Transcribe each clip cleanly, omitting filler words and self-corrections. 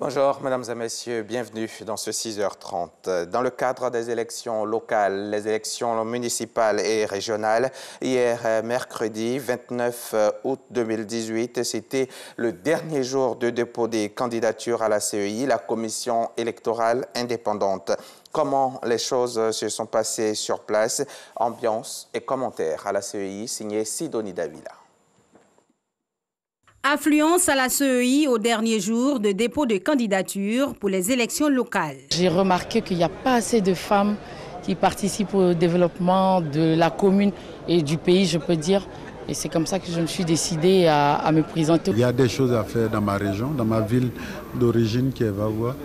Bonjour, mesdames et messieurs, bienvenue dans ce 6h30. Dans le cadre des élections locales, les élections municipales et régionales, hier mercredi 29 août 2018, c'était le dernier jour de dépôt des candidatures à la CEI, la Commission électorale indépendante. Comment les choses se sont passées sur place? Ambiance et commentaires à la CEI, signé Sidonie Davila. Affluence à la CEI au dernier jour de dépôt de candidature pour les élections locales. J'ai remarqué qu'il n'y a pas assez de femmes qui participent au développement de la commune et du pays, je peux dire. Et c'est comme ça que je me suis décidée à me présenter. Il y a des choses à faire dans ma région, dans ma ville d'origine qui est Vavois.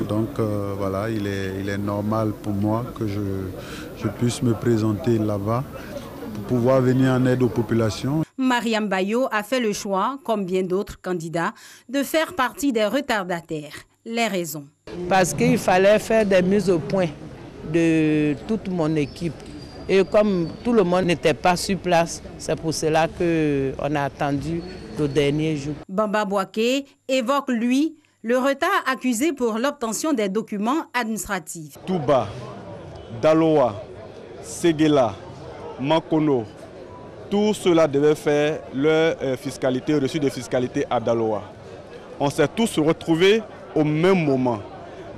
Donc voilà, il est normal pour moi que je puisse me présenter là-bas pour pouvoir venir en aide aux populations. Mariam Bayo a fait le choix, comme bien d'autres candidats, de faire partie des retardataires. Les raisons. Parce qu'il fallait faire des mises au point de toute mon équipe. Et comme tout le monde n'était pas sur place, c'est pour cela qu'on a attendu le dernier jour. Bamba Bouaké évoque, lui, le retard accusé pour l'obtention des documents administratifs. Touba, Daloa, Séguéla, Makono, tout cela devait faire leur fiscalité, reçu de fiscalité à Daloa. On s'est tous retrouvés au même moment,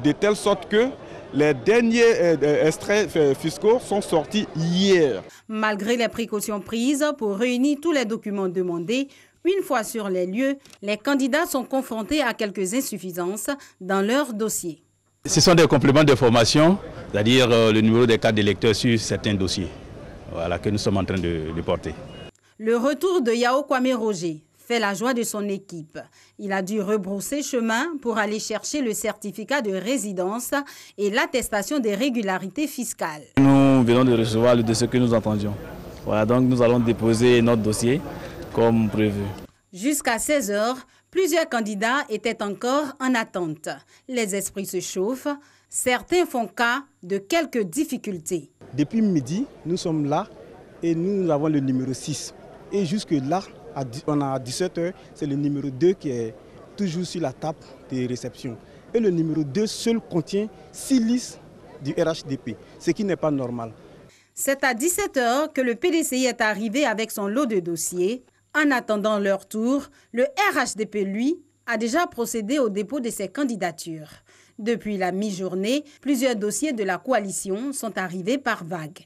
de telle sorte que les derniers extraits fiscaux sont sortis hier. Malgré les précautions prises pour réunir tous les documents demandés, une fois sur les lieux, les candidats sont confrontés à quelques insuffisances dans leur dossier. Ce sont des compléments de formation, c'est-à-dire le numéro des cartes d'électeurs sur certains dossiers. Voilà, que nous sommes en train de porter. Le retour de Yao Kwame Roger fait la joie de son équipe. Il a dû rebrousser chemin pour aller chercher le certificat de résidence et l'attestation des régularités fiscales. Nous venons de recevoir le dossier que nous entendions. Voilà, donc nous allons déposer notre dossier comme prévu. Jusqu'à 16 h, plusieurs candidats étaient encore en attente. Les esprits se chauffent. Certains font cas de quelques difficultés. Depuis midi, nous sommes là et nous avons le numéro 6. Et jusque là, on a 17 h, c'est le numéro 2 qui est toujours sur la table de réception. Et le numéro 2 seul contient 6 listes du RHDP, ce qui n'est pas normal. C'est à 17 h que le PDCI est arrivé avec son lot de dossiers. En attendant leur tour, le RHDP, lui, a déjà procédé au dépôt de ses candidatures. Depuis la mi-journée, plusieurs dossiers de la coalition sont arrivés par vagues.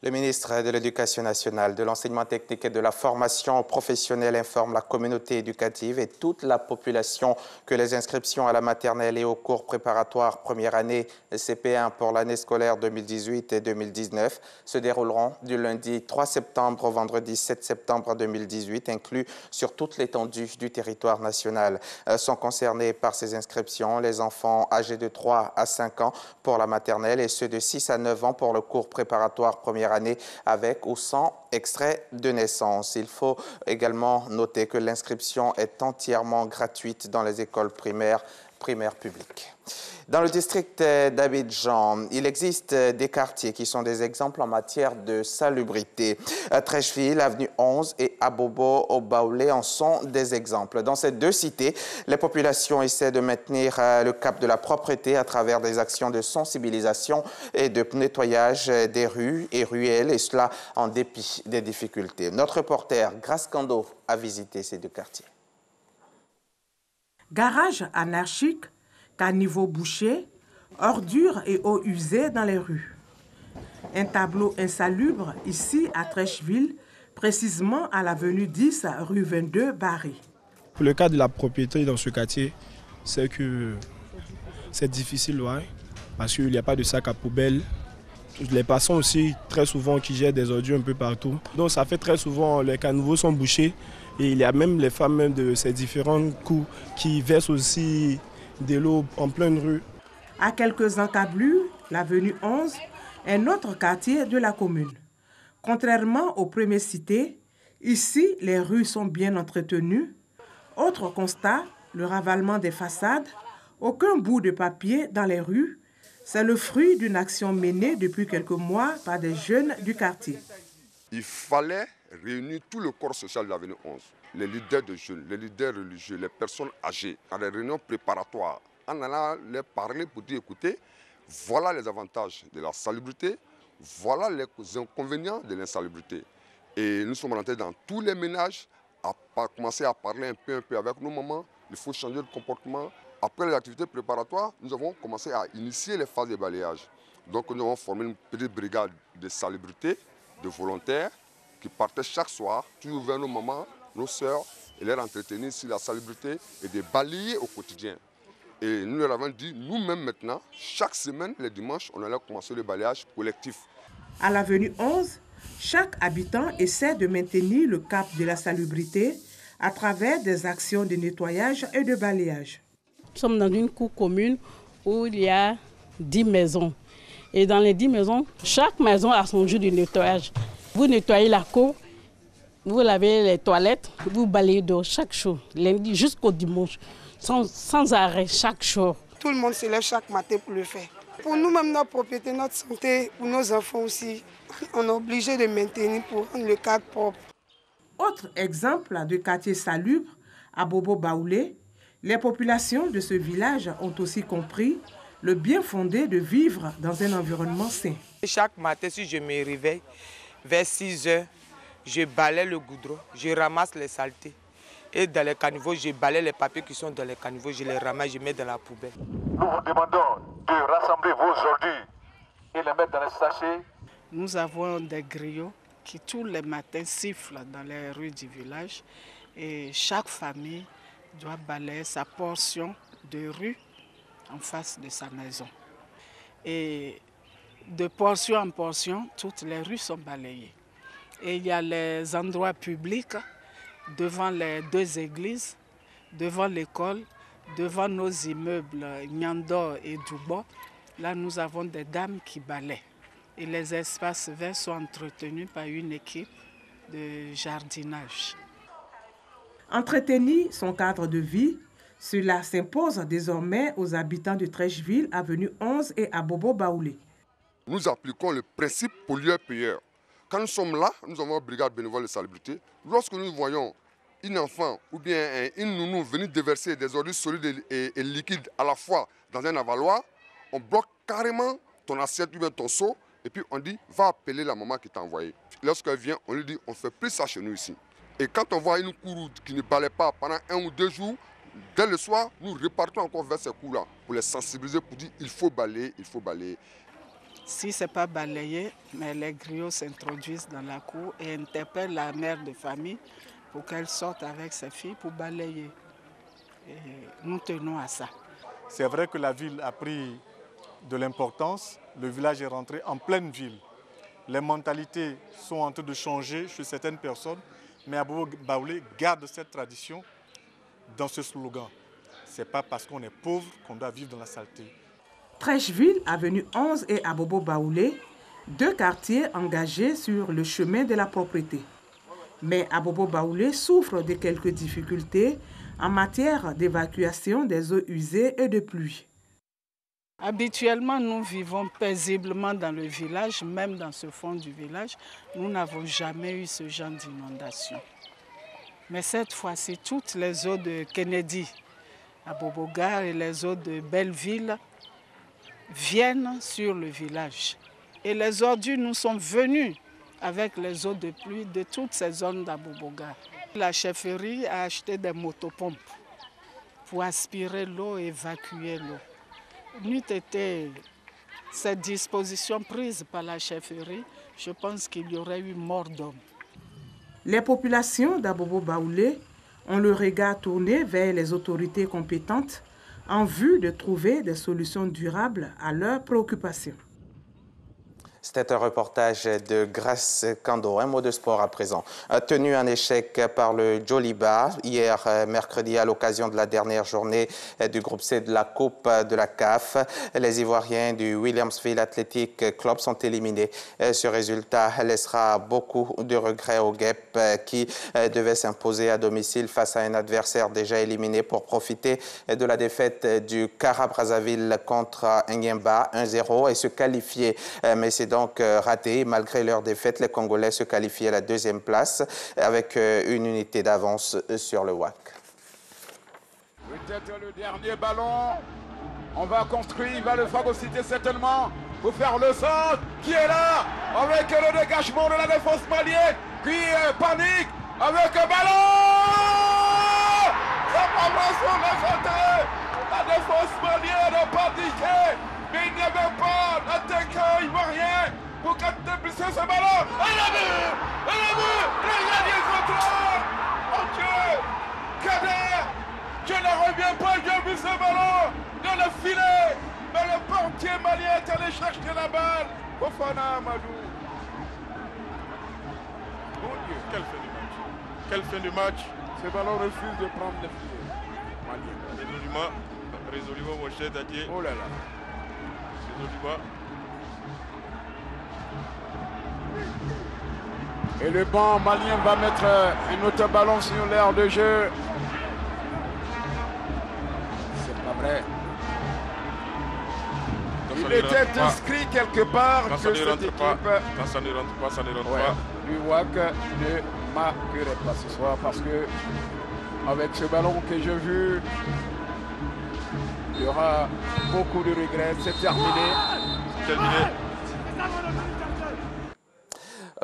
Le ministre de l'Éducation nationale, de l'enseignement technique et de la formation professionnelle informe la communauté éducative et toute la population que les inscriptions à la maternelle et aux cours préparatoires première année CP1 pour l'année scolaire 2018 et 2019 se dérouleront du lundi 3 septembre au vendredi 7 septembre 2018, inclus sur toute l'étendue du territoire national. Sont concernés par ces inscriptions les enfants âgés de 3 à 5 ans pour la maternelle et ceux de 6 à 9 ans pour le cours préparatoire première année avec ou sans extrait de naissance. Il faut également noter que l'inscription est entièrement gratuite dans les écoles primaires publiques. Dans le district d'Abidjan, il existe des quartiers qui sont des exemples en matière de salubrité. Trècheville, avenue 11 et Abobo au Baoulé en sont des exemples. Dans ces deux cités, les populations essaient de maintenir le cap de la propreté à travers des actions de sensibilisation et de nettoyage des rues et ruelles, et cela en dépit des difficultés. Notre reporter Grace Kando a visité ces deux quartiers. Garage anarchique, caniveau bouché, ordures et eau usée dans les rues. Un tableau insalubre ici à Trècheville, précisément à l'avenue 10, rue 22, Barré. Pour le cas de la propriété dans ce quartier, c'est que c'est difficile, ouais, parce qu'il n'y a pas de sac à poubelle. Les passants aussi, très souvent, qui jettent des ordures un peu partout. Donc ça fait très souvent, les caniveaux sont bouchés. Et il y a même les femmes de ces différents coups qui versent aussi de l'eau en pleine rue. À quelques encablures, l'avenue 11, un autre quartier de la commune. Contrairement aux premières cités, ici, les rues sont bien entretenues. Autre constat, le ravalement des façades. Aucun bout de papier dans les rues. C'est le fruit d'une action menée depuis quelques mois par des jeunes du quartier. Il fallait réuni tout le corps social de l'avenue 11, les leaders de jeunes, les leaders religieux, les personnes âgées, à des réunions préparatoires, en allant leur parler pour dire, écoutez, voilà les avantages de la salubrité, voilà les inconvénients de l'insalubrité. Et nous sommes rentrés dans tous les ménages, à commencer à parler un peu avec nos mamans, il faut changer de comportement. Après les activités préparatoires, nous avons commencé à initier les phases de balayage. Donc nous avons formé une petite brigade de salubrité, de volontaires, qui partaient chaque soir, toujours vers nos mamans, nos sœurs, et les entretenir sur la salubrité et de balayer au quotidien. Et nous leur avons dit, nous-mêmes maintenant, chaque semaine, les dimanches, on allait commencer le balayage collectif. À l'avenue 11, chaque habitant essaie de maintenir le cap de la salubrité à travers des actions de nettoyage et de balayage. Nous sommes dans une cour commune où il y a 10 maisons. Et dans les 10 maisons, chaque maison a son jour de nettoyage. Vous nettoyez la cour, vous lavez les toilettes, vous balayez d'eau chaque jour, lundi jusqu'au dimanche, sans arrêt, chaque jour. Tout le monde se lève chaque matin pour le faire. Pour nous-mêmes, notre propriété, notre santé, pour nos enfants aussi, on est obligé de maintenir pour rendre le cadre propre. Autre exemple de quartier salubre, à Bobo Baoulé, les populations de ce village ont aussi compris le bien fondé de vivre dans un environnement sain. Chaque matin, si je me réveille, vers 6 heures, je balaye le goudron, je ramasse les saletés. Et dans les caniveaux, je balaye les papiers qui sont dans les caniveaux, je les ramasse, je mets dans la poubelle. Nous vous demandons de rassembler vos ordures et les mettre dans les sachets. Nous avons des griots qui tous les matins sifflent dans les rues du village. Et chaque famille doit balayer sa portion de rue en face de sa maison. Et de portion en portion, toutes les rues sont balayées. Et il y a les endroits publics devant les 2 églises, devant l'école, devant nos immeubles Nyando et Dubo. Là, nous avons des dames qui balaient. Et les espaces verts sont entretenus par une équipe de jardinage. Entretenir son cadre de vie, cela s'impose désormais aux habitants de Trècheville, avenue 11 et à Bobo Baoulé. Nous appliquons le principe pollueur-payeur. Quand nous sommes là, nous avons une brigade bénévole de salubrité. Lorsque nous voyons un enfant ou bien une nounou venir déverser des ordures solides et liquides à la fois dans un avaloir, on bloque carrément ton assiette ou bien ton seau et puis on dit va appeler la maman qui t'a envoyé. Lorsqu'elle vient, on lui dit on ne fait plus ça chez nous ici. Et quand on voit une cour qui ne balaye pas pendant 1 ou 2 jours, dès le soir, nous repartons encore vers ces cours-là pour les sensibiliser, pour dire il faut balayer, il faut balayer. Si ce n'est pas balayé, mais les griots s'introduisent dans la cour et interpellent la mère de famille pour qu'elle sorte avec ses filles pour balayer. Et nous tenons à ça. C'est vrai que la ville a pris de l'importance. Le village est rentré en pleine ville. Les mentalités sont en train de changer chez certaines personnes, mais à Bobo Baoulé garde cette tradition dans ce slogan. Ce n'est pas parce qu'on est pauvre qu'on doit vivre dans la saleté. Trècheville, avenue 11 et à Bobo Baoulé, 2 quartiers engagés sur le chemin de la propreté. Mais à Bobo Baoulé souffre de quelques difficultés en matière d'évacuation des eaux usées et de pluie. Habituellement, nous vivons paisiblement dans le village, même dans ce fond du village. Nous n'avons jamais eu ce genre d'inondation. Mais cette fois-ci, toutes les eaux de Kennedy, à Bobogar et les eaux de Belleville viennent sur le village. Et les ordures nous sont venues avec les eaux de pluie de toutes ces zones d'Abobogar. La chefferie a acheté des motopompes pour aspirer l'eau et évacuer l'eau. N'eût été cette disposition prise par la chefferie, je pense qu'il y aurait eu mort d'homme. Les populations d'Abobo Baoulé ont le regard tourné vers les autorités compétentes en vue de trouver des solutions durables à leurs préoccupations. C'était un reportage de Grace Kando. Un mot de sport à présent. Tenu en échec par le Djoliba hier mercredi à l'occasion de la dernière journée du groupe C de la Coupe de la CAF, les Ivoiriens du Williamsville Athletic Club sont éliminés. Ce résultat laissera beaucoup de regrets au GEP qui devait s'imposer à domicile face à un adversaire déjà éliminé pour profiter de la défaite du Cara Brazzaville contre Nguemba 1-0 et se qualifier. Mais c'est donc raté. Malgré leur défaite, les Congolais se qualifient à la deuxième place avec une unité d'avance sur le WAC. Peut-être le dernier ballon. On va construire, il va le phagocyter certainement pour faire le centre qui est là avec le dégagement de la défense malienne qui panique avec un ballon. Ça va sur la santé. La défense malienne a paniqué, mais il n'y avait pas l'attaquant ivoirien pour capter ce ballon. Et le but, il a gagné le contrôle. Mon Dieu, Kader, je ne reviens pas, j'ai vu ce ballon dans le filet, mais le portier malien est allé chercher la balle. Fofana Amadou. Mon Dieu, quelle fin du match. Quelle fin du match. Ce ballon refuse de prendre le filet. Malien. Résolument, mon cher Dadier. Oh là là. Résolument. Et le banc malien va mettre un autre ballon sur l'aire de jeu. C'est pas vrai. Il était inscrit quelque part que cette équipe... Quand ça ne rentre pas, ça ne rentre pas. Du WAC ne marquerait pas ce soir parce que avec ce ballon que j'ai vu, il y aura beaucoup de regrets. C'est terminé. C'est terminé.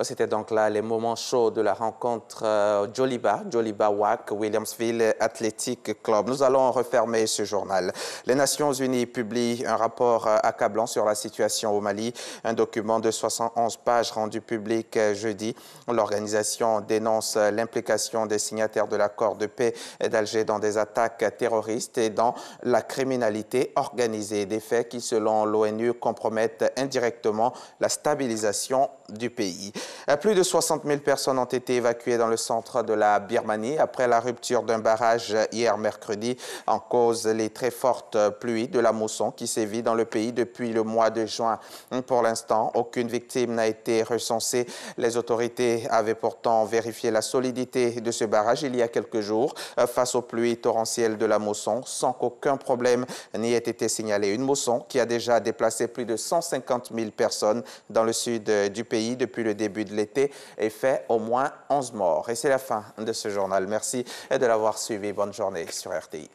C'était donc là les moments chauds de la rencontre Djoliba WAC, Williamsville Athletic Club. Nous allons refermer ce journal. Les Nations Unies publient un rapport accablant sur la situation au Mali. Un document de 71 pages rendu public jeudi. L'organisation dénonce l'implication des signataires de l'accord de paix d'Alger dans des attaques terroristes et dans la criminalité organisée. Des faits qui, selon l'ONU, compromettent indirectement la stabilisation du pays. Plus de 60 000 personnes ont été évacuées dans le centre de la Birmanie après la rupture d'un barrage hier mercredi en cause les très fortes pluies de la mousson qui sévit dans le pays depuis le mois de juin. Pour l'instant, aucune victime n'a été recensée. Les autorités avaient pourtant vérifié la solidité de ce barrage il y a quelques jours face aux pluies torrentielles de la mousson sans qu'aucun problème n'y ait été signalé. Une mousson qui a déjà déplacé plus de 150 000 personnes dans le sud du pays depuis le début de l'été et fait au moins 11 morts. Et c'est la fin de ce journal. Merci de l'avoir suivi. Bonne journée sur RTI.